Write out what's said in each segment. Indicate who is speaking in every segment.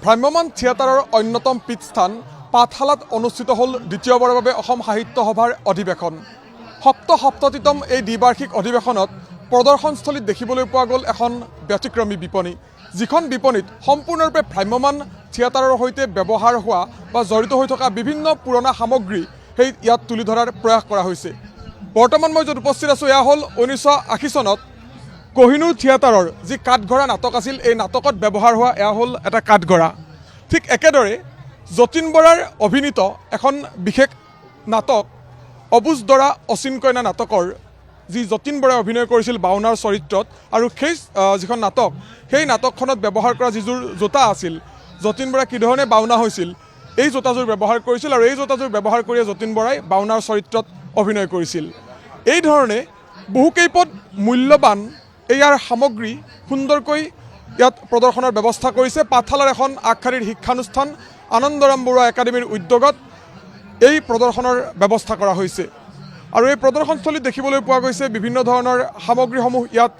Speaker 1: ভ্ৰাম্যমান থিয়েটাৰৰ অন্যতম পীঠস্থান পাঠশালাত অনুষ্ঠিত হ'ল দ্বিতীয়বাৰৰ বাবে অসম সাহিত্য সভাৰ অধিৱেশন। সপ্ততিতম এই দ্বিবাৰ্ষিক অধিৱেশনত প্ৰদৰ্শনস্থলীত দেখিবলৈ পোৱা গ'ল এখন ব্যতিক্ৰমী বিপণী, যিখন বিপণীত সম্পূৰ্ণৰূপে ভ্ৰাম্যমান থিয়েটাৰৰ সৈতে ব্যৱহাৰ হোৱা বা জড়িত হৈ থকা বিভিন্ন পুৰণা সামগ্ৰী সেই ইয়াত তুলি ধৰাৰ প্ৰয়াস কৰা হৈছে। বৰ্তমান মই য'ত উপস্থিত আছোঁ এয়া হ'ল 1980 চনত কোহিনুৰ থিয়েটাৰৰ যি কাঠগড়া নাটক আছিল, এই নাটকত ব্যৱহাৰ হোৱা এয়া হ'ল এটা কাঠগড়া। ঠিক একেদৰে যতীন বৰাৰ অভিনীত এখন বিশেষ নাটক অবুজ দৰা অচিন কইনা নাটকৰ যি যতীন বৰাই অভিনয় কৰিছিল বাওনাৰ চৰিত্ৰত, আৰু সেই যিখন নাটক সেই নাটকখনত ব্যৱহাৰ কৰা যিযোৰ জোতা আছিল, যতীন বৰা কি ধৰণে বাওনা হৈছিল এই জোতাযোৰ ব্যৱহাৰ কৰিছিল, আৰু এই জোতাযোৰ ব্যৱহাৰ কৰিয়ে যতীন বৰাই বাওনাৰ চৰিত্ৰত অভিনয় কৰিছিল। এই ধৰণে বহুকেইপদ মূল্যৱান ইয়াৰ সামগ্ৰী সুন্দৰকৈ ইয়াত প্ৰদৰ্শনৰ ব্যৱস্থা কৰিছে পাঠশালাৰ এখন আগশাৰীৰ শিক্ষানুষ্ঠান আনন্দৰাম বৰুৱা একাডেমীৰ উদ্যোগত এই প্ৰদৰ্শনৰ ব্যৱস্থা কৰা হৈছে। আৰু এই প্ৰদৰ্শনস্থলীত দেখিবলৈ পোৱা গৈছে বিভিন্ন ধৰণৰ সামগ্ৰীসমূহ ইয়াত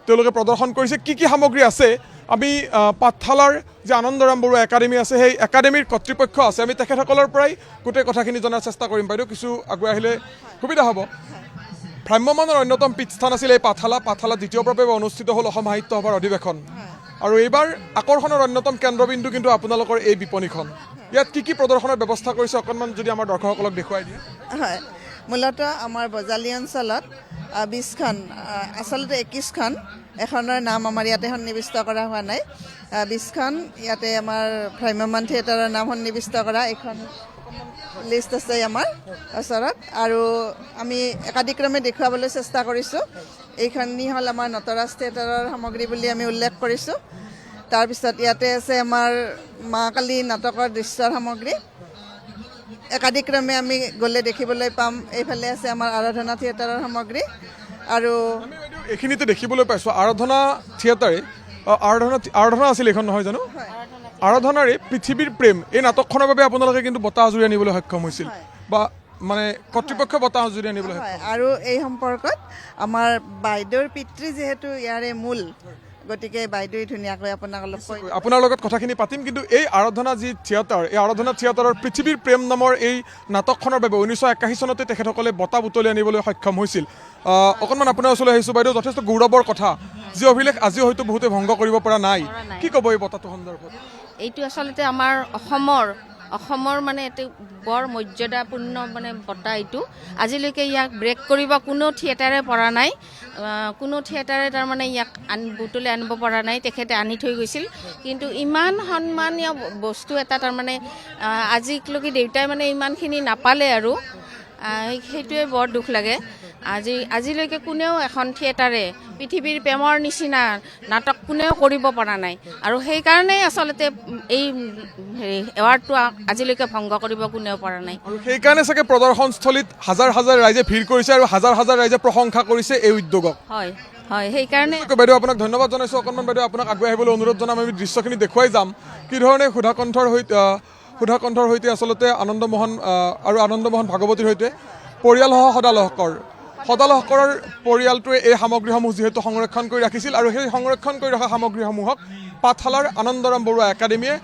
Speaker 1: তেওঁলোকে প্ৰদৰ্শন কৰিছে। কি কি সামগ্ৰী আছে আমি পাঠশালাৰ যে আনন্দৰাম বৰুৱা একাডেমী আছে সেই একাডেমীৰ কৰ্তৃপক্ষ আছে, আমি তেখেতসকলৰ পৰাই গোটেই কথাখিনি জনাৰ চেষ্টা কৰিম। বাইদেউ কিছু আগুৱাই আহিলে সুবিধা হ'ব। ভ্ৰাম্যমানৰ অন্যতম পীঠস্থান আছিল এই পাঠশালা দ্বিতীয়বাৰৰ বাবে অনুষ্ঠিত হ'ল অসম সাহিত্য সভাৰ অধিৱেশন, আৰু এইবাৰ আকৰ্ষণৰ অন্যতম কেন্দ্ৰবিন্দু কিন্তু আপোনালোকৰ এই বিপণীখন। ইয়াত কি কি প্ৰদৰ্শনৰ ব্যৱস্থা কৰিছে অকণমান যদি আমাৰ দৰ্শকসকলক দেখুৱাই দিয়ে।
Speaker 2: হয়, মূলতঃ আমাৰ বজালী অঞ্চলত 20খন, আচলতে 21খন, এখনৰ নাম আমাৰ ইয়াতে সন্নিৱিষ্ট কৰা হোৱা নাই। 20খন ইয়াতে আমাৰ ভ্ৰাম্যমান থিয়েটাৰৰ নাম সন্নিৱিষ্ট কৰা এখন লিষ্ট আছে আমাৰ ওচৰত, আৰু আমি একাদিক্ৰমে দেখুৱাবলৈ চেষ্টা কৰিছোঁ। এইখনি হ'ল আমাৰ নটৰাজ থিয়েটাৰৰ সামগ্ৰী বুলি আমি উল্লেখ কৰিছোঁ। তাৰপিছত ইয়াতে আছে আমাৰ মা কালী নাটকৰ দৃশ্যৰ সামগ্ৰী, একাদিক্ৰমে আমি গ'লে দেখিবলৈ পাম। এইফালে আছে আমাৰ আৰাধনা থিয়েটাৰৰ সামগ্ৰী, আৰু
Speaker 1: এইখিনিতে দেখিবলৈ পাইছোঁ আৰাধনা থিয়েটাৰে আৰাধনা আছিল এইখন নহয় জানো? আৰাধনাৰে পৃথিৱীৰ প্ৰেম এই নাটকখনৰ বাবে আপোনালোকে কিন্তু বঁটা আজুৰি আনিবলৈ সক্ষম হৈছিল, বা মানে কৰ্তৃপক্ষ বঁটা আজুৰি আনিবলৈ সক্ষম।
Speaker 2: আৰু এই সম্পৰ্কত আমাৰ বাইদেউৰ পিতৃ যিহেতু ইয়াৰে মূল, গতিকে বাইদেৱে ধুনীয়াকৈ আপোনাৰ
Speaker 1: লগত কথাখিনি পাতিম। কিন্তু এই আৰাধনা যি থিয়েটাৰ, এই আৰাধনা থিয়েটাৰৰ পৃথিৱীৰ প্ৰেম নামৰ এই নাটকখনৰ বাবে 1981 চনতে তেখেতসকলে বঁটা বুটলি আনিবলৈ সক্ষম হৈছিল। অকণমান আপোনাৰ ওচৰলৈ আহিছোঁ বাইদেউ, যথেষ্ট গৌৰৱৰ কথা, যি অভিলেখ আজিও হয়তো বহুতে ভংগ কৰিব পৰা নাই। কি ক'ব এই বঁটাটো সন্দৰ্ভত?
Speaker 3: এইটো আচলতে আমাৰ অসমৰ মানে এইটো বৰ মৰ্যাদাপূৰ্ণ মানে বঁটা। এইটো আজিলৈকে ইয়াক ব্ৰেক কৰিব কোনো থিয়েটাৰে পৰা নাই, কোনো থিয়েটাৰে তাৰমানে ইয়াক বুটলি আনিব পৰা নাই। তেখেতে আনি থৈ গৈছিল, কিন্তু ইমান সন্মানীয় বস্তু এটা তাৰমানে আজিলৈকে দেউতাই মানে ইমানখিনি নাপালে, আৰু সেইটোৱে বৰ দুখ লাগে। আজিলৈকে কোনেও এখন থিয়েটাৰে পৃথিৱীৰ প্ৰেমৰ নিচিনা নাটক কোনেও কৰিব পৰা নাই, আৰু সেইকাৰণে আচলতে এই এৱাৰ্ডটো আজিলৈকে ভংগ কৰিব কোনেও পৰা নাই।
Speaker 1: আৰু সেইকাৰণে চাগে প্ৰদৰ্শনস্থলীত হাজাৰ হাজাৰ ৰাইজে ভিৰ কৰিছে আৰু হাজাৰ হাজাৰ ৰাইজে প্ৰশংসা কৰিছে এই উদ্যোগক।
Speaker 3: হয় হয়, সেইকাৰণে
Speaker 1: বাইদেউ আপোনাক ধন্যবাদ জনাইছোঁ। অকণমান বাইদেউ আপোনাক আগুৱাই আহিবলৈ অনুৰোধ জনাম। আমি দৃশ্যখিনি দেখুৱাই যাম কি ধৰণে সুধাকণ্ঠৰ সৈতে আচলতে আনন্দমোহন আৰু আনন্দমোহন ভাগৱতীৰ সৈতে পৰিয়ালসহ সদালহকৰৰ পৰিয়ালটোৱে এই সামগ্ৰীসমূহ যিহেতু সংৰক্ষণ কৰি ৰাখিছিল, আৰু সেই সংৰক্ষণ কৰি ৰখা সামগ্ৰীসমূহক পাঠশালাৰ আনন্দৰাম বৰুৱা একাডেমীয়ে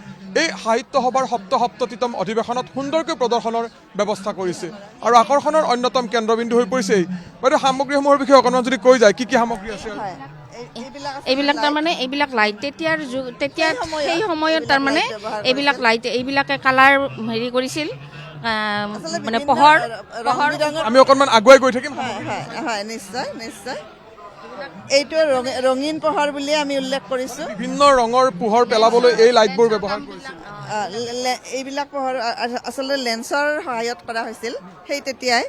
Speaker 1: এই সাহিত্য সভাৰ সপ্ততিতম অধিৱেশনত সুন্দৰকৈ প্ৰদৰ্শনৰ ব্যৱস্থা কৰিছে, আৰু আকৰ্ষণৰ অন্যতম কেন্দ্ৰবিন্দু হৈ পৰিছে। বাইদেউ সামগ্ৰীসমূহৰ বিষয়ে অকণমান যদি কৈ যায়, কি কি সামগ্ৰী আছে?
Speaker 3: এইবিলাক তাৰমানে এইবিলাক লাইট তেতিয়া সেই সময়ত তাৰমানে এইবিলাক লাইট, এইবিলাকে কালাৰ হেৰি কৰিছিল, মানে পোহৰ।
Speaker 1: আমি অকণমান আগুৱাই গৈ থাকিম।
Speaker 2: হয়, নিশ্চয় নিশ্চয়। এইটো ৰঙীন পোহৰ বুলি আমি উল্লেখ কৰিছোঁ।
Speaker 1: বিভিন্ন ৰঙৰ পোহৰ পেলাবলৈ এই লাইটবোৰ ব্যৱহাৰ কৰিছিল।
Speaker 2: এইবিলাক পোহৰ আচলতে লেন্সৰ সহায়ত কৰা হৈছিল সেই তেতিয়াই,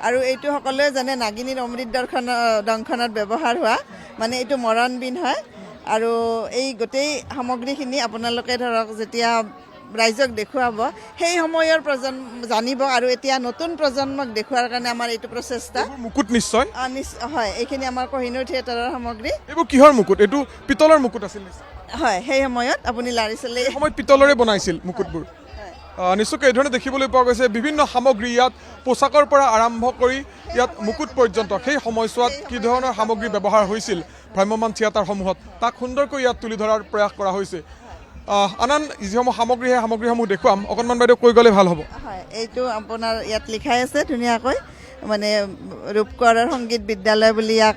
Speaker 2: আৰু এইটো সকলোৱে জানে নাগিনীৰ অমৃত দংশনত ব্যৱহাৰ হোৱা, মানে এইটো মৰণবিন হয়। আৰু এই গোটেই সামগ্ৰীখিনি আপোনালোকে ধৰক যেতিয়া ৰাইজক দেখুৱাব, সেই সময়ৰ জানিব, আৰু এতিয়া নতুন প্ৰজন্মক দেখুৱাৰ কাৰণে আমাৰ এইটো প্ৰচেষ্টা।
Speaker 1: মুকুট নিশ্চয়
Speaker 2: হয়, এইখিনি আমাৰ কোহিনুৰ থিয়েটাৰৰ সামগ্ৰী।
Speaker 1: এইবোৰ কিহৰ মুকুট? এইটো পিতলৰ মুকুট আছিল।
Speaker 2: হয়, সেই সময়ত আপুনি লাৰি চালি
Speaker 1: সময়ত পিতলৰে বনাইছিল মুকুটবোৰ। নিশ্চয়কৈ এই ধৰণে দেখিবলৈ পোৱা গৈছে বিভিন্ন সামগ্ৰী ইয়াত, পোচাকৰ পৰা আৰম্ভ কৰি ইয়াত মুকুট পৰ্যন্ত সেই সময়ছোৱাত কি ধৰণৰ সামগ্ৰী ব্যৱহাৰ হৈছিল ভ্ৰাম্যমান থিয়েটাৰসমূহত, তাক সুন্দৰকৈ ইয়াত তুলি ধৰাৰ প্ৰয়াস কৰা হৈছে। আনান যিসমূহ সামগ্ৰী সেই সামগ্ৰীসমূহ দেখুৱাম অকণমান বাইদেউ কৈ গ'লে ভাল হ'ব।
Speaker 2: হয়, এইটো আপোনাৰ ইয়াত লিখাই আছে ধুনীয়াকৈ, মানে ৰূপকোঁৱৰৰ সংগীত বিদ্যালয় বুলি ইয়াক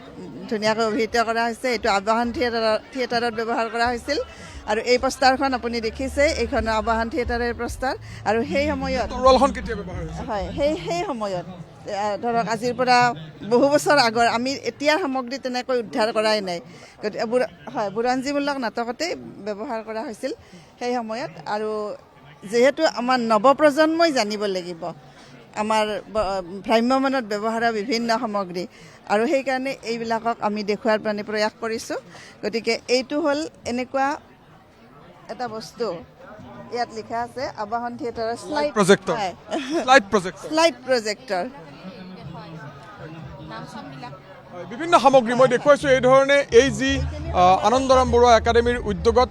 Speaker 2: ধুনীয়াকৈ অভিহিত কৰা হৈছে। এইটো আৱাহন থিয়েটাৰত ব্যৱহাৰ কৰা হৈছিল আৰু এই পোষ্টাৰখন আপুনি দেখিছে, এইখন আৱাহন থিয়েটাৰৰ পোষ্টাৰ। আৰু সেই সময়ত
Speaker 1: তৰোৱালখন কেতিয়া ব্যৱহাৰ হৈছে?
Speaker 2: হয়, সেই সময়ত ধৰক আজিৰ পৰা বহু বছৰ আগৰ, আমি এতিয়াৰ সামগ্ৰী তেনেকৈ উদ্ধাৰ কৰাই নাই, গতিকে হয় বুৰঞ্জীমূলক নাটকতেই ব্যৱহাৰ কৰা হৈছিল সেই সময়ত। আৰু যিহেতু আমাৰ নৱপ্ৰজন্মই জানিব লাগিব আমাৰ ভ্ৰাম্যমানত ব্যৱহাৰ হোৱা বিভিন্ন সামগ্ৰী, আৰু সেইকাৰণে এইবিলাকক আমি দেখুওৱাৰ মানে প্ৰয়াস কৰিছোঁ। গতিকে এইটো হ'ল এনেকুৱা এটা বস্তু, ইয়াত লিখা আছে আৱাহন থিয়েটাৰৰ
Speaker 1: শ্লাইড প্ৰজেক্টৰ। শ্লাইড প্ৰজেক্টৰ বিভিন্ন সামগ্ৰী মই দেখুৱাইছোঁ। এই ধৰণে এই যি আনন্দৰাম বৰুৱা একাডেমীৰ উদ্যোগত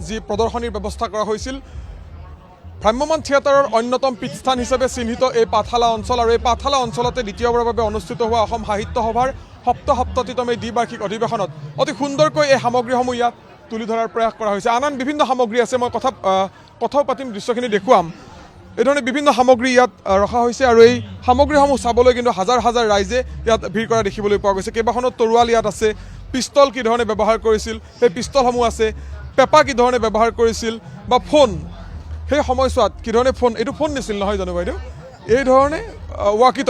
Speaker 1: যি প্ৰদৰ্শনীৰ ব্যৱস্থা কৰা হৈছিল, ভ্ৰাম্যমান থিয়েটাৰৰ অন্যতম পীঠস্থান হিচাপে চিহ্নিত এই পাঠশালা অঞ্চল, আৰু এই পাঠশালা অঞ্চলতে দ্বিতীয়বাৰৰ বাবে অনুষ্ঠিত হোৱা অসম সাহিত্য সভাৰ সপ্ততিতম এই দ্বিবাৰ্ষিক অধিৱেশনত অতি সুন্দৰকৈ এই সামগ্ৰীসমূহ ইয়াত তুলি ধৰাৰ প্ৰয়াস কৰা হৈছে। আন বিভিন্ন সামগ্ৰী আছে, মই কথাও পাতিম, দৃশ্যখিনি দেখুৱাম। এই ধৰণে বিভিন্ন সামগ্ৰী ইয়াত ৰখা হৈছে, আৰু এই সামগ্ৰীসমূহ চাবলৈ কিন্তু হাজাৰ হাজাৰ ৰাইজে ইয়াত ভিৰ কৰা দেখিবলৈ পোৱা গৈছে। কেইবাখনো তৰোৱাল ইয়াত আছে, পিষ্টল কি ধৰণে ব্যৱহাৰ কৰিছিল সেই পিষ্টলসমূহ আছে, পেপা কি ধৰণে ব্যৱহাৰ কৰিছিল, বা ফোন সেই সময়ছোৱাত কি ধৰণে এইটো ফোন নিছিল নহয় জানো বাইদেউ, এই ধৰণে ৱাকি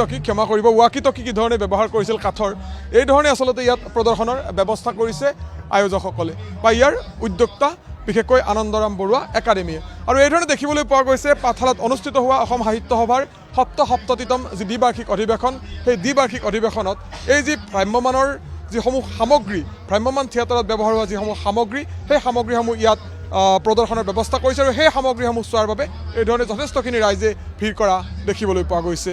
Speaker 1: টকি ক্ষমা কৰিব, ৱাকি টকি কি ধৰণে ব্যৱহাৰ কৰিছিল কাঠৰ, এই ধৰণে আচলতে ইয়াত প্ৰদৰ্শনৰ ব্যৱস্থা কৰিছে আয়োজকসকলে বা ইয়াৰ উদ্যোক্তা বিশেষকৈ আনন্দৰাম বৰুৱা একাডেমীয়ে। আৰু এই ধৰণে দেখিবলৈ পোৱা গৈছে পাঠশালাত অনুষ্ঠিত হোৱা অসম সাহিত্য সভাৰ সপ্ততিতম যি দ্বিবাৰ্ষিক অধিৱেশন, সেই দ্বিবাৰ্ষিক অধিৱেশনত এই যি ভ্ৰাম্যমানৰ যিসমূহ সামগ্ৰী, ভ্ৰাম্যমান থিয়েটাৰত ব্যৱহাৰ হোৱা যিসমূহ সামগ্ৰী, সেই সামগ্ৰীসমূহ ইয়াত প্ৰদৰ্শনৰ ব্যৱস্থা কৰিছে, আৰু সেই সামগ্ৰীসমূহ চোৱাৰ বাবে এই ধৰণে যথেষ্টখিনি ৰাইজে ভিৰ কৰা দেখিবলৈ পোৱা গৈছে।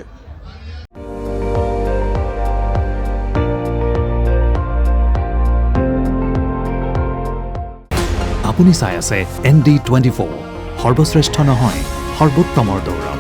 Speaker 4: আপুনি চাই আছে ND24, সৰ্বশ্ৰেষ্ঠ নহয় সৰ্বোত্তমৰ দৌৰ।